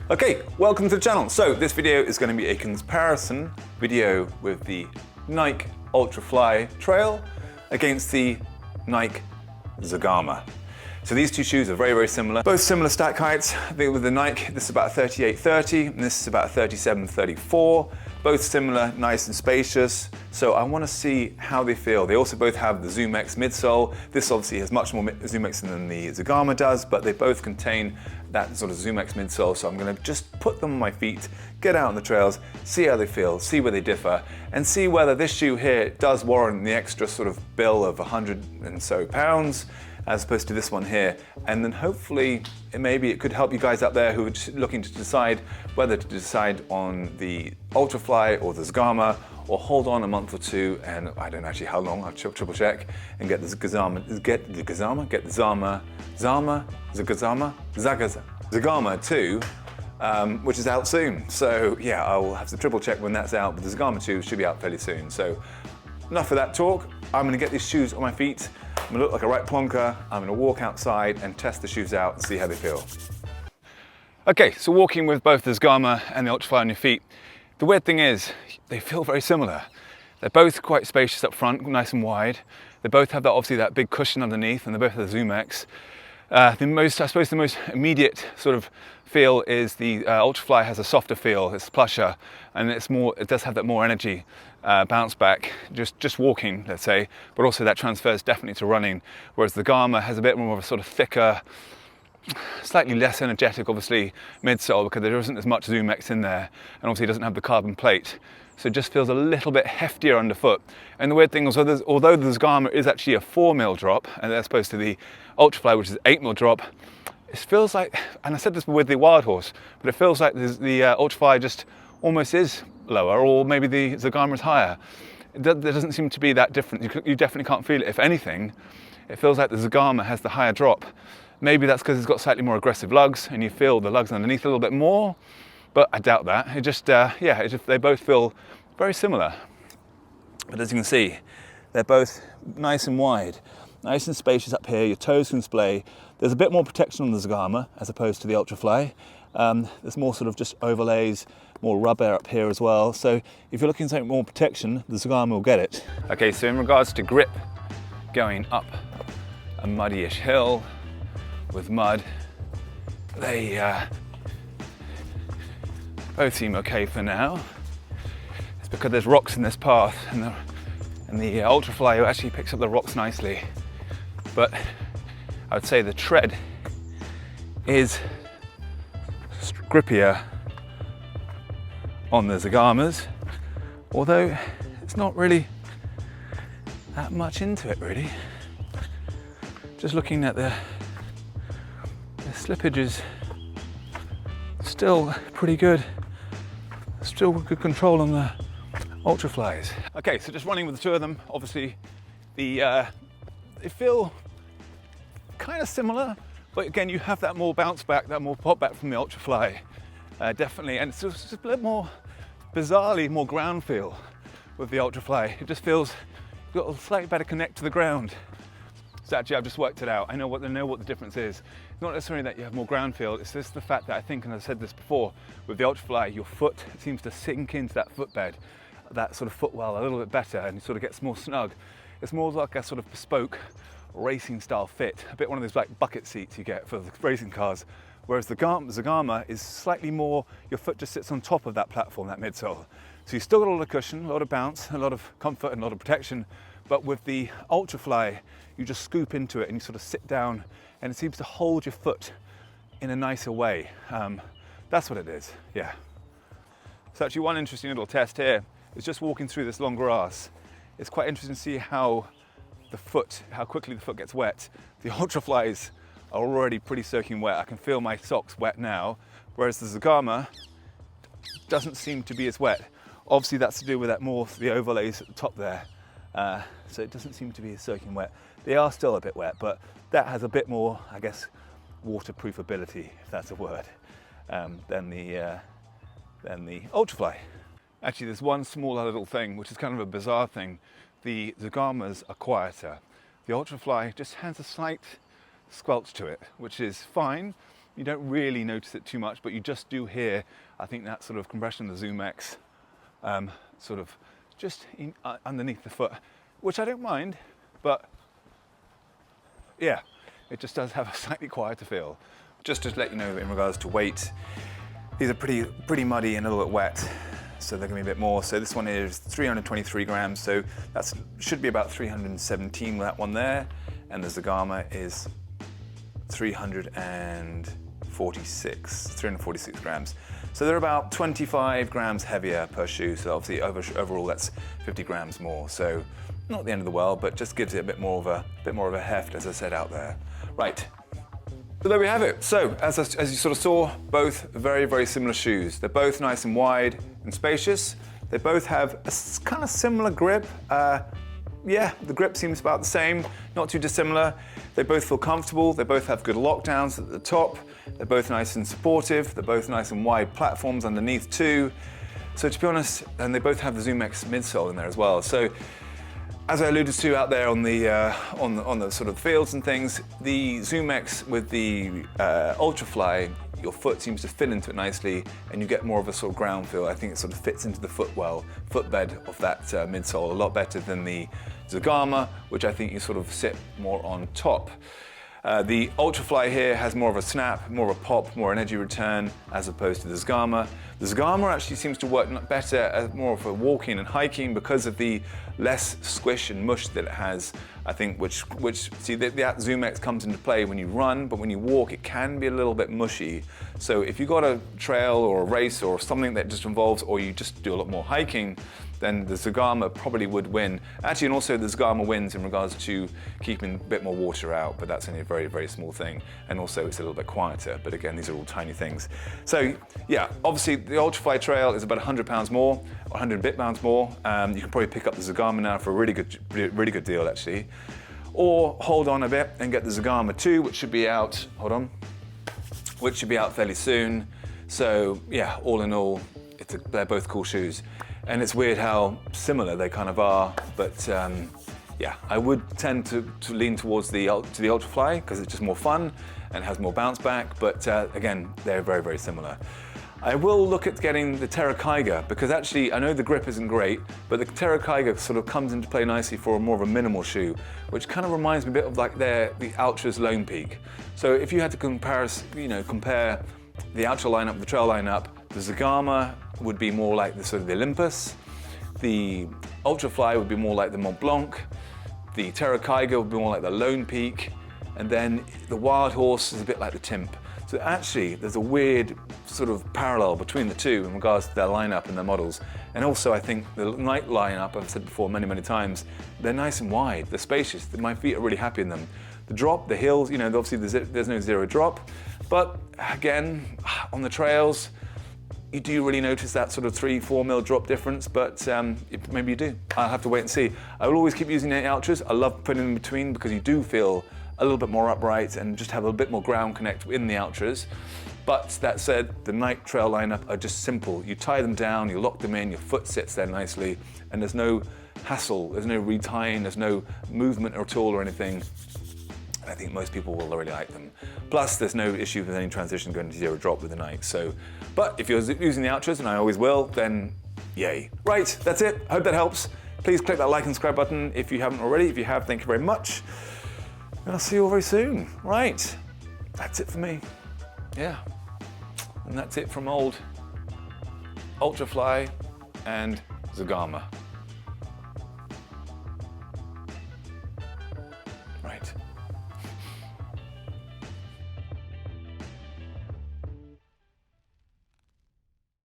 Okay, welcome to the channel. So this video is going to be a comparison video with the Nike ULTRAFLY Trail against the Nike ZEGAMA. So these two shoes are very, very similar. Both similar stack heights. I think with the Nike, this is about 38-30, and this is about 37-34. Both similar, nice and spacious. So I want to see how they feel. They also both have the ZoomX midsole. This obviously has much more ZoomX than the ZEGAMA does, but they both contain that sort of ZoomX midsole. So I'm going to just put them on my feet, get out on the trails, see how they feel, see where they differ, and see whether this shoe here does warrant the extra sort of bill of 100 and so pounds, as opposed to this one here. And then hopefully maybe it could help you guys out there who are just looking to decide whether to decide on the ULTRAFLY or the ZEGAMA, or hold on a month or two, and I don't know actually how long, I'll triple check, and get the ZEGAMA 2, which is out soon. So yeah, I'll have to triple check when that's out, but the ZEGAMA 2 should be out fairly soon. So enough of that talk. I'm gonna get these shoes on my feet. I'm gonna look like a right plonker. I'm gonna walk outside and test the shoes out and see how they feel. Okay, so walking with both the ZEGAMA and the ULTRAFLY on your feet, the weird thing is, they feel very similar. They're both quite spacious up front, nice and wide. They both have that, obviously that big cushion underneath, and they both have the ZoomX. I suppose the most immediate sort of feel is the ULTRAFLY has a softer feel, it's plusher, and it does have that more energy bounce back, just walking, let's say, but also that transfers definitely to running, whereas the ZEGAMA has a bit more of a sort of thicker, slightly less energetic, obviously, midsole, because there isn't as much ZoomX in there, and obviously it doesn't have the carbon plate. So it just feels a little bit heftier underfoot. And the weird thing is, although the ZEGAMA is actually a 4mm drop, and as opposed to the ULTRAFLY, which is an 8mm drop, it feels like, and I said this with the Wild Horse, but it feels like the ULTRAFLY just almost is lower, or maybe the ZEGAMA is higher. There doesn't seem to be that difference. You definitely can't feel it. If anything, it feels like the ZEGAMA has the higher drop. Maybe that's because it's got slightly more aggressive lugs, and you feel the lugs underneath a little bit more, but I doubt that. It just, they both feel very similar. But as you can see, they're both nice and wide, nice and spacious up here. Your toes can splay. There's a bit more protection on the ZEGAMA as opposed to the ULTRAFLY. There's more sort of just overlays, more rubber up here as well. So if you're looking for something more protection, the ZEGAMA will get it. Okay, so in regards to grip, going up a muddy-ish hill with mud, they both seem okay for now. It's because there's rocks in this path, and the ULTRAFLY actually picks up the rocks nicely. But I would say the tread is grippier on the ZEGAMAs, although it's not really that much into it really. Just looking at the slippage is still pretty good. Still good control on the ULTRAFLYs. Okay, so just running with the two of them, obviously they feel kind of similar, but again you have that more bounce back, that more pop back from the ULTRAFLY, definitely, and it's just a bit more bizarrely more ground feel with the ULTRAFLY. It just feels you've got a slightly better connect to the ground. So actually I've just worked it out. I know what the difference is. It's not necessarily that you have more ground feel, it's just the fact that I think, and I've said this before, with the ULTRAFLY, your foot seems to sink into that footbed, that sort of footwell a little bit better, and it sort of gets more snug. It's more like a sort of bespoke racing style fit, a bit one of those like bucket seats you get for the racing cars, whereas the ZEGAMA is slightly more, your foot just sits on top of that platform, that midsole. So you've still got a lot of cushion, a lot of bounce, a lot of comfort and a lot of protection, but with the ULTRAFLY, you just scoop into it and you sort of sit down, and it seems to hold your foot in a nicer way. That's what it is, yeah. So actually one interesting little test here is just walking through this long grass. It's quite interesting to see how quickly the foot gets wet. The ULTRAFLYs are already pretty soaking wet. I can feel my socks wet now, whereas the ZEGAMA doesn't seem to be as wet. Obviously that's to do with the overlays at the top there. So it doesn't seem to be soaking wet. They are still a bit wet, but that has a bit more, I guess, waterproof ability, if that's a word, than the ULTRAFLY. Actually, there's one smaller little thing, which is kind of a bizarre thing. The ZEGAMAs are quieter. The ULTRAFLY just has a slight squelch to it, which is fine, You don't really notice it too much, but you just do hear, I think, that sort of compression of the ZoomX sort of just underneath the foot, which I don't mind, but yeah, it just does have a slightly quieter feel. Just to let you know, in regards to weight, these are pretty muddy and a little bit wet, so they're gonna be a bit more. So this one is 323 grams, so that should be about 317 with that one there, and the Zegama is 346 grams. So they're about 25 grams heavier per shoe, so obviously overall that's 50 grams more. So not the end of the world, but just gives it a bit more of a heft, as I said out there. Right, so there we have it. So as you sort of saw, both very, very similar shoes. They're both nice and wide and spacious. They both have a kind of similar grip. Yeah, the grip seems about the same, not too dissimilar. They both feel comfortable. They both have good lockdowns at the top. They're both nice and supportive. They're both nice and wide platforms underneath too. So to be honest, and they both have the ZoomX midsole in there as well. So as I alluded to out there on the sort of fields and things, the ZoomX with the ULTRAFLY, your foot seems to fit into it nicely, and you get more of a sort of ground feel. I think it sort of fits into the footbed of that midsole a lot better than the Zegama, which I think you sort of sit more on top. The ULTRAFLY here has more of a snap, more of a pop, more energy return, as opposed to the Zegama. The Zegama actually seems to work better as more for walking and hiking because of the less squish and mush that it has, I think, which see, that ZoomX comes into play when you run, but when you walk, it can be a little bit mushy. So if you've got a trail or a race or something that just involves, or you just do a lot more hiking, then the Zegama probably would win. Actually, and also the Zegama wins in regards to keeping a bit more water out, but that's only a very, very small thing. And also it's a little bit quieter, but again, these are all tiny things. So yeah, obviously the ULTRAFLY trail is about 100 pounds more, or 100 bit pounds more. You can probably pick up the Zegama now for a really good deal actually. Or hold on a bit and get the Zegama 2, which should be out, which should be out fairly soon. So yeah, all in all, they're both cool shoes. And it's weird how similar they kind of are, but yeah, I would tend to lean towards the ULTRAFLY because it's just more fun and has more bounce back, but again, they're very, very similar. I will look at getting the Terra Kyga because actually I know the grip isn't great, but the Terra Kyga sort of comes into play nicely for more of a minimal shoe, which kind of reminds me a bit of like the Ultra's Lone Peak. So if you had to compare the Ultra lineup, the trail lineup, the Zegama would be more like the sort of the Olympus, the ULTRAFLY would be more like the Mont Blanc, the Terra Kyga would be more like the Lone Peak, and then the Wild Horse is a bit like the Timp. So actually, there's a weird sort of parallel between the two in regards to their lineup and their models. And also, I think the Nike lineup, I've said before many, many times, they're nice and wide, they're spacious, my feet are really happy in them. The drop, the hills, you know, obviously there's no zero drop, but again, on the trails, you do really notice that sort of 3-4 mil drop difference, but maybe you do. I'll have to wait and see. I will always keep using the Ultras. I love putting them in between because you do feel a little bit more upright and just have a bit more ground connect in the Ultras. But that said, the Nike trail lineup are just simple. You tie them down, you lock them in, your foot sits there nicely, and there's no hassle, there's no retying, there's no movement at all or anything. I think most people will really like them. Plus, there's no issue with any transition going to zero drop with the Nike. So, but if you're using the Ultras, and I always will, then yay. Right, that's it. Hope that helps. Please click that like and subscribe button if you haven't already. If you have, thank you very much. And I'll see you all very soon. Right, that's it for me. Yeah, and that's it from old ULTRAFLY and Zegama.